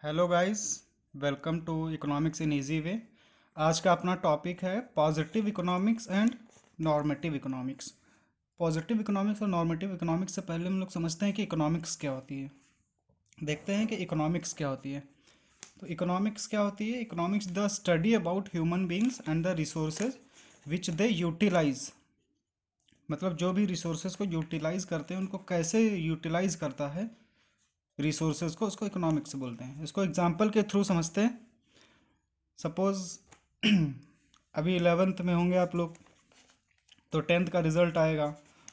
Hello guys, welcome to economics in easy way. आज का अपना टॉपिक है positive economics and normative economics. Positive economics और normative economics से पहले हम लोग समझते हैं कि इकोनॉमिक्स क्या होती है। देखते हैं कि इकोनॉमिक्स क्या होती है। तो इकोनॉमिक्स क्या होती है? Economics the study about human beings and the resources which they utilise. मतलब जो भी रिसोर्सेज को यूटिलाइज करते हैं उनको कैसे यूटिलाइज करता है रिसोर्सेज को, उसको इकोनॉमिक्स बोलते हैं। इसको एग्जांपल के थ्रू समझते हैं। सपोज अभी 11th में होंगे आप लोग, तो 10th का रिज़ल्ट आएगा,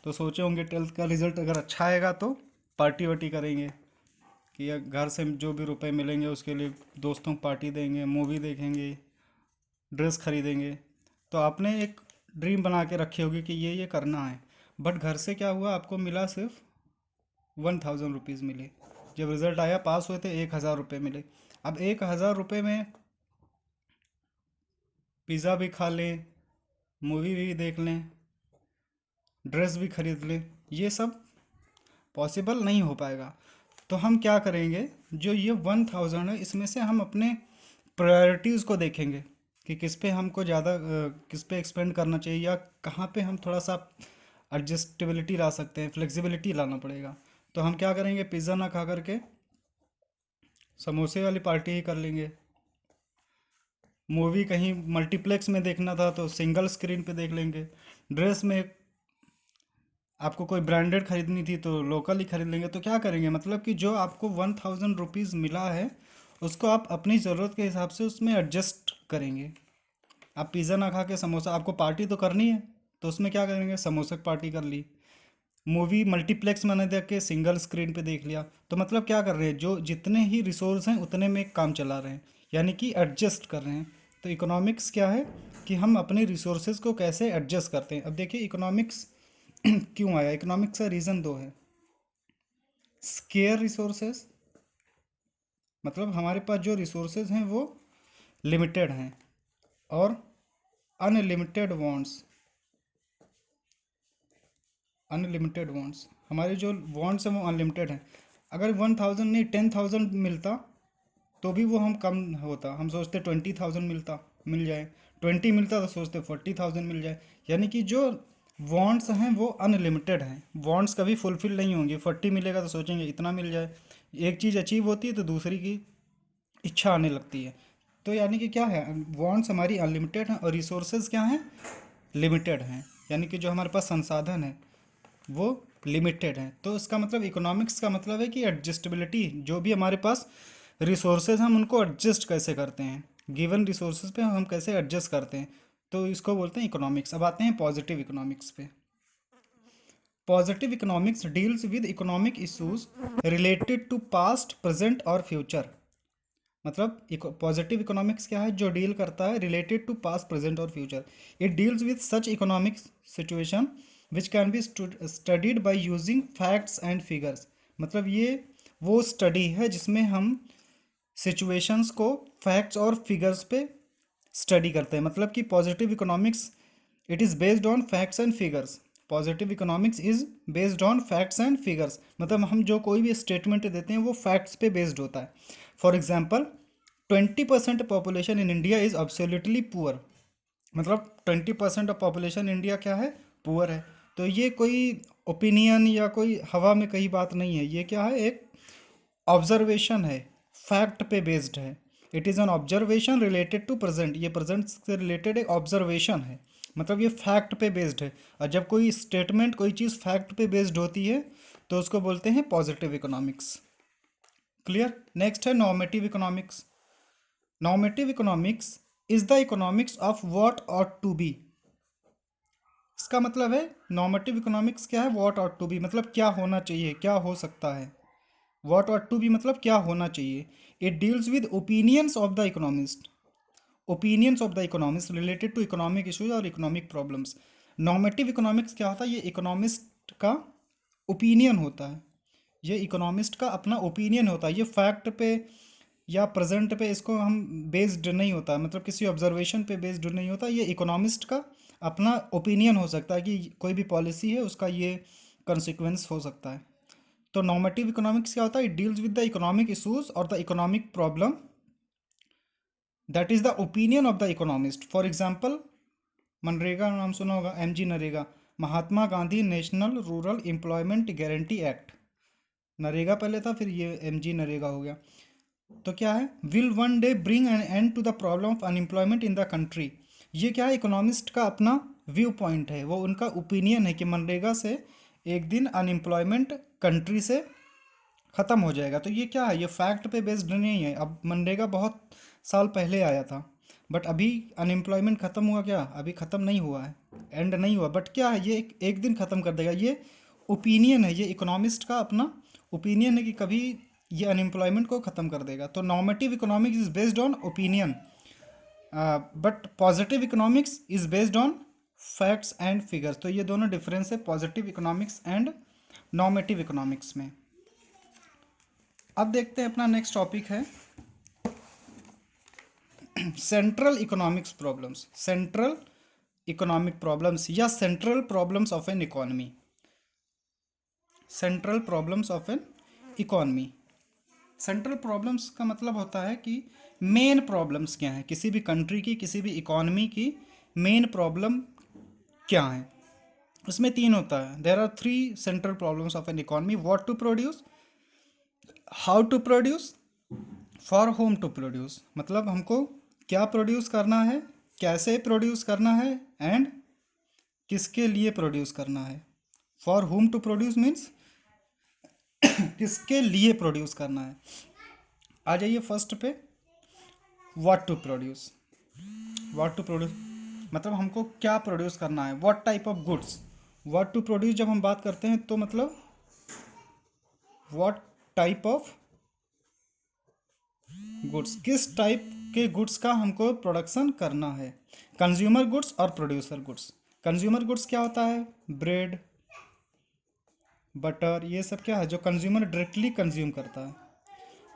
तो सोचे होंगे 12th का रिज़ल्ट अगर अच्छा आएगा तो पार्टी वार्टी करेंगे, कि या घर से जो भी रुपए मिलेंगे उसके लिए दोस्तों को पार्टी देंगे, मूवी देखेंगे, ड्रेस खरीदेंगे। तो आपने एक ड्रीम बना के रखी होगी कि ये करना है। बट घर से क्या हुआ, आपको मिला सिर्फ 1000 रुपीज़ मिले। जब रिज़ल्ट आया, पास हुए थे, 1000 रुपये मिले। अब 1000 रुपये में पिज़्ज़ा भी खा लें, मूवी भी देख लें, ड्रेस भी खरीद लें, ये सब पॉसिबल नहीं हो पाएगा। तो हम क्या करेंगे, जो ये 1000 है इसमें से हम अपने प्रायोरिटीज़ को देखेंगे कि किस पे हमको ज़्यादा किस पे एक्सपेंड करना चाहिए, या कहाँ पे हम थोड़ा सा एडजस्टेबिलिटी ला सकते हैं, फ्लेक्सिबिलिटी लाना पड़ेगा। तो हम क्या करेंगे, पिज़्ज़ा ना खा करके समोसे वाली पार्टी ही कर लेंगे। मूवी कहीं मल्टीप्लेक्स में देखना था तो सिंगल स्क्रीन पे देख लेंगे। ड्रेस में आपको कोई ब्रांडेड खरीदनी थी तो लोकल ही खरीद लेंगे। तो क्या करेंगे, मतलब कि जो आपको 1000 रुपीज़ मिला है उसको आप अपनी ज़रूरत के हिसाब से उसमें एडजस्ट करेंगे। आप पिज़्ज़ा ना खा के समोसा, आपको पार्टी तो करनी है, तो उसमें क्या करेंगे, समोसे की पार्टी कर ली। मूवी मल्टीप्लेक्स में न देख के सिंगल स्क्रीन पे देख लिया। तो मतलब क्या कर रहे हैं, जो जितने ही रिसोर्स हैं उतने में काम चला रहे हैं, यानी कि एडजस्ट कर रहे हैं। तो इकोनॉमिक्स क्या है कि हम अपने रिसोर्सेज को कैसे एडजस्ट करते हैं। अब देखिए इकोनॉमिक्स क्यों आया। इकोनॉमिक्स का रीज़न दो है। स्केयर रिसोर्सेज, मतलब हमारे पास जो रिसोर्सेज हैं वो लिमिटेड हैं, और अनलिमिटेड वांट्स। अनलिमिटेड वांट्स, हमारे जो वांट्स हैं वो अनलिमिटेड हैं। अगर 1000 नहीं 10,000 मिलता तो भी वो हम कम होता। हम सोचते 20,000 मिलता, मिल जाए। 20 मिलता तो सोचते 40,000 मिल जाए। यानी कि जो वांट्स हैं वो अनलिमिटेड हैं, वांट्स कभी फुलफिल नहीं होंगे। 40 मिलेगा तो सोचेंगे इतना मिल जाए। एक चीज़ अचीव होती है तो दूसरी की इच्छा आने लगती है। तो यानी कि क्या है, वांट्स हमारी अनलिमिटेड हैं और रिसोर्सेज क्या हैं, लिमिटेड हैं। यानी कि जो हमारे पास संसाधन है वो लिमिटेड है। तो इसका मतलब इकोनॉमिक्स का मतलब है कि एडजस्टेबिलिटी, जो भी हमारे पास रिसोर्सेज हम उनको एडजस्ट कैसे करते हैं, गिवन रिसोर्सेज पे हम कैसे एडजस्ट करते हैं, तो इसको बोलते हैं इकोनॉमिक्स। अब आते हैं पॉजिटिव इकोनॉमिक्स पे। Positive economics deals with economic issues related to past, present और फ्यूचर। मतलब पॉजिटिव इकोनॉमिक्स क्या है, जो डील करता है रिलेटेड टू पास्ट, प्रेजेंट और future. It deals with such economic situation which can be studied by using facts and figures. मतलब ये वो स्टडी है जिसमें हम सिचुएशंस को फैक्ट्स और फिगर्स पे स्टडी करते हैं। मतलब कि positive economics it is based on facts and figures. Positive economics is based on facts and figures. मतलब हम जो कोई भी स्टेटमेंट देते हैं वो फैक्ट्स पे बेस्ड होता है। For example, 20% population in India is absolutely poor. मतलब 20% ऑफ पॉपुलेशन इंडिया क्या है, पुअर है। तो ये कोई ओपिनियन या कोई हवा में कही बात नहीं है, ये क्या है, एक ऑब्जर्वेशन है, फैक्ट पे बेस्ड है। It is an observation related to present, ये प्रेजेंट से रिलेटेड एक ऑब्जर्वेशन है। मतलब ये फैक्ट पे बेस्ड है। और जब कोई स्टेटमेंट, कोई चीज़ फैक्ट पे बेस्ड होती है तो उसको बोलते हैं पॉजिटिव इकोनॉमिक्स। क्लियर। नेक्स्ट है normative economics. Normative economics is the economics of what ought to be. इसका मतलब है नॉर्मेटिव इकोनॉमिक्स क्या है, व्हाट ऑट टू बी मतलब क्या होना चाहिए, क्या हो सकता है। व्हाट ऑट टू बी मतलब क्या होना चाहिए। It deals with opinions of the economist, opinions of the economist related to economic issues और इकोनॉमिक प्रॉब्लम्स। नॉर्मेटिव इकोनॉमिक्स क्या होता है, ये इकोनॉमिस्ट का ओपिनियन होता है। ये इकोनॉमिस्ट का अपना ओपिनियन होता है। ये फैक्ट पे या प्रेजेंट पे इसको हम बेस्ड नहीं होता, मतलब किसी ऑब्जर्वेशन पे बेस्ड नहीं होता। ये इकोनॉमिस्ट का अपना ओपिनियन हो सकता है कि कोई भी पॉलिसी है उसका ये कंसिक्वेंस हो सकता है। तो नॉर्मेटिव इकोनॉमिक्स क्या होता है? It deals with the economic issues और the economic problem that is the opinion of the economist. For example, MNREGA नाम सुना होगा, MG NREGA, Mahatma Gandhi national rural employment guarantee act. NREGA पहले था, फिर ये एमजी नरेगा हो गया। तो क्या है? Will one day bring an end to the problem of unemployment in the country. ये क्या है? इकोनॉमिस्ट का अपना व्यू पॉइंट है, वो उनका ओपिनियन है कि मनरेगा से एक दिन अनएम्प्लॉयमेंट कंट्री से ख़त्म हो जाएगा। तो ये क्या है? ये फैक्ट पे बेस्ड नहीं है। अब मनरेगा बहुत साल पहले आया था, बट अभी अनएम्प्लॉयमेंट ख़त्म हुआ क्या? अभी ख़त्म नहीं हुआ है, एंड नहीं हुआ, बट क्या है? ये एक दिन ख़त्म कर देगा। ये ओपिनियन है, ये इकोनॉमिस्ट का अपना ओपिनियन है कि कभी ये अनएम्प्लॉयमेंट को ख़त्म कर देगा। तो normative economics is based on opinion, but positive economics is based on facts and figures. तो ये दोनों डिफरेंस है positive economics and normative economics में। अब देखते हैं अपना नेक्स्ट टॉपिक है central economics problems. Central economic problems या central problems of an economy. Central problems of an economy. Central problems का मतलब होता है कि मेन प्रॉब्लम्स क्या हैं किसी भी कंट्री की, किसी भी इकोनॉमी की मेन प्रॉब्लम क्या है। उसमें तीन होता है। There are three central problems of an economy: what to produce, how to produce, for whom to produce. मतलब हमको क्या प्रोड्यूस करना है, कैसे प्रोड्यूस करना है, एंड किसके लिए प्रोड्यूस करना है। For whom to produce means किसके लिए प्रोड्यूस करना है। आ जाइए फर्स्ट पे, what to produce. What to produce मतलब हमको क्या प्रोड्यूस करना है, what type of goods. What to produce जब हम बात करते हैं तो मतलब व्हाट टाइप ऑफ गुड्स, किस टाइप के गुड्स का हमको प्रोडक्शन करना है। कंज्यूमर गुड्स और प्रोड्यूसर गुड्स। कंज्यूमर गुड्स क्या होता है? ब्रेड, बटर, ये सब क्या है जो कंज्यूमर डायरेक्टली कंज्यूम करता है।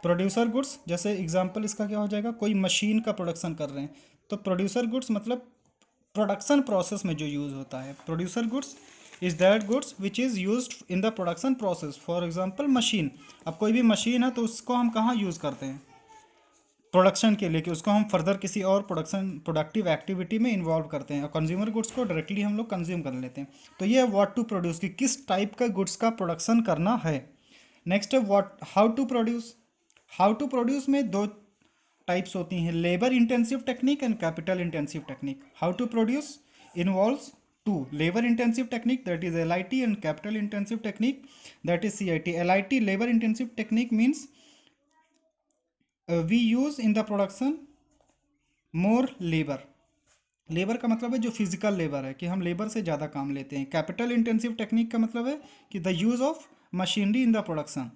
प्रोड्यूसर गुड्स जैसे एग्जांपल इसका क्या हो जाएगा? कोई मशीन का प्रोडक्शन कर रहे हैं तो प्रोड्यूसर गुड्स मतलब प्रोडक्शन प्रोसेस में जो यूज़ होता है। Producer goods is that goods which is used in the production process. For example machine. अब कोई भी मशीन है तो उसको हम कहाँ यूज़ करते हैं? प्रोडक्शन के लिए, कि उसको हम फर्दर किसी और प्रोडक्टिव एक्टिविटी में इन्वॉल्व करते हैं। और कंज्यूमर गुड्स को डायरेक्टली हम लोग कंज्यूम कर लेते हैं। तो ये है व्हाट टू प्रोड्यूस, कि किस टाइप का गुड्स का प्रोडक्शन करना है। नेक्स्ट है what how to produce. How to produce में दो टाइप्स होती हैं: labour intensive technique and capital intensive technique. How to produce involves two: labour intensive technique that is LIT and capital intensive technique that is CIT। LIT labour intensive technique means we use in the production more labour. Labour का मतलब है जो physical labour है, कि हम labour से ज़्यादा काम लेते हैं। कैपिटल इंटेंसिव टेक्निक का मतलब है कि the use of machinery in the production,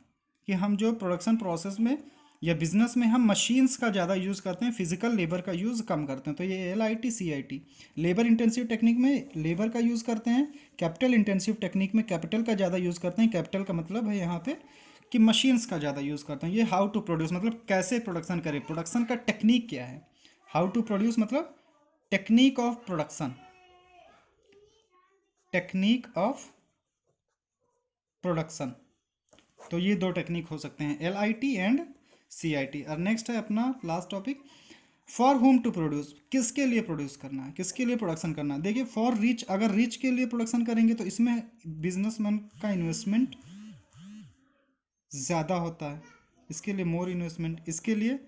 कि हम जो प्रोडक्शन प्रोसेस में या बिजनेस में हम मशीन्स का ज़्यादा यूज़ करते हैं, फिजिकल लेबर का यूज़ कम करते हैं। तो ये LIT CIT। Labour intensive technique में लेबर का यूज़ करते हैं, कैपिटल इंटेंसिव टेक्निक में कैपिटल का ज़्यादा यूज़ करते हैं। कैपिटल का मतलब है यहाँ पे कि मशीन्स का ज़्यादा यूज़ करते हैं। ये हाउ टू प्रोड्यूस मतलब कैसे प्रोडक्शन करें, प्रोडक्शन का टेक्निक क्या है। हाउ टू प्रोड्यूस मतलब technique of production, technique of production. तो ये दो टेक्निक हो सकते हैं, LIT एंड CIT। और नेक्स्ट है अपना last topic, for whom to produce. किसके लिए प्रोड्यूस करना है, किसके लिए प्रोडक्शन करना है। देखिए फॉर रिच, अगर रिच के लिए प्रोडक्शन करेंगे तो इसमें बिजनेसमैन का इन्वेस्टमेंट ज़्यादा होता है, इसके लिए मोर इन्वेस्टमेंट, इसके लिए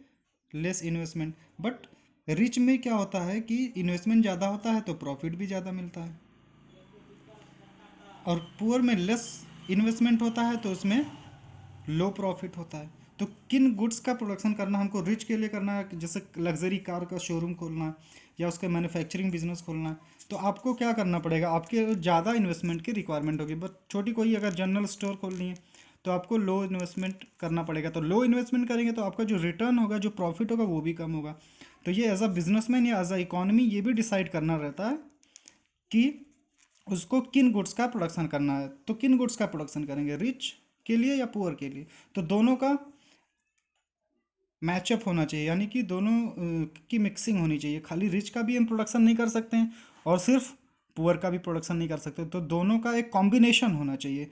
लेस इन्वेस्टमेंट। बट रिच में क्या होता है कि इन्वेस्टमेंट ज़्यादा होता है तो प्रॉफिट भी ज़्यादा मिलता है, और पुअर में लेस इन्वेस्टमेंट होता है तो उसमें लो प्रॉफिट होता है। तो किन गुड्स का प्रोडक्शन करना हमको रिच के लिए करना है, जैसे लग्जरी कार का शोरूम खोलना है या उसका मैन्युफैक्चरिंग बिजनेस खोलना है, तो आपको क्या करना पड़ेगा, आपके ज़्यादा इन्वेस्टमेंट की रिक्वायरमेंट होगी। बट छोटी कोई अगर जनरल स्टोर खोलनी है तो आपको लो इन्वेस्टमेंट करना पड़ेगा। तो लो इन्वेस्टमेंट करेंगे तो आपका जो रिटर्न होगा, जो प्रॉफिट होगा, वो भी कम होगा। तो ये एज अ बिजनेसमैन या एज अ इकोनॉमी ये भी डिसाइड करना रहता है कि उसको किन गुड्स का प्रोडक्शन करना है। तो किन गुड्स का प्रोडक्शन करेंगे, रिच के लिए या पुअर के लिए। तो दोनों का मैचअप होना चाहिए, यानी कि दोनों की मिक्सिंग होनी चाहिए। खाली रिच का भी हम प्रोडक्शन नहीं कर सकते हैं और सिर्फ पुअर का भी प्रोडक्शन नहीं कर सकते, तो दोनों का एक कॉम्बिनेशन होना चाहिए।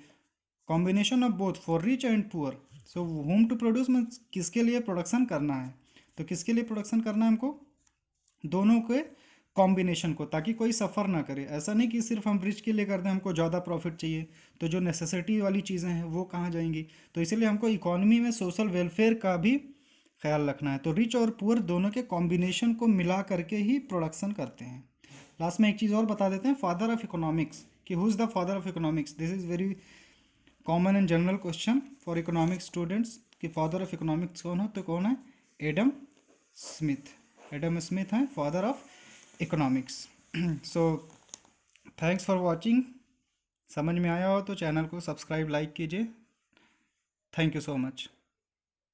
Combination of both for rich and poor. So whom to produce में किसके लिए प्रोडक्शन करना है, तो किसके लिए प्रोडक्शन करना है हमको, दोनों के कॉम्बिनेशन को, ताकि कोई सफ़र ना करे। ऐसा नहीं कि सिर्फ हम रिच के लिए करते हैं, हमको ज़्यादा प्रॉफिट चाहिए तो जो नेसेसिटी वाली चीज़ें हैं वो कहाँ जाएंगी। तो इसीलिए हमको इकोनॉमी में सोशल वेलफेयर का भी ख्याल रखना है। तो रिच और पुअर दोनों के कॉम्बिनेशन को मिला करके ही प्रोडक्शन करते हैं। लास्ट में एक चीज़ और बता देते हैं, फादर ऑफ इकोनॉमिक्स, कि who is the father of economics. This is very common and general question for economics students, कि फादर ऑफ इकोनॉमिक्स कौन है, तो कौन है, एडम स्मिथ। एडम स्मिथ हैं father of economics. So thanks for watching. समझ में आया हो तो चैनल को सब्सक्राइब लाइक कीजिए। Thank you so much.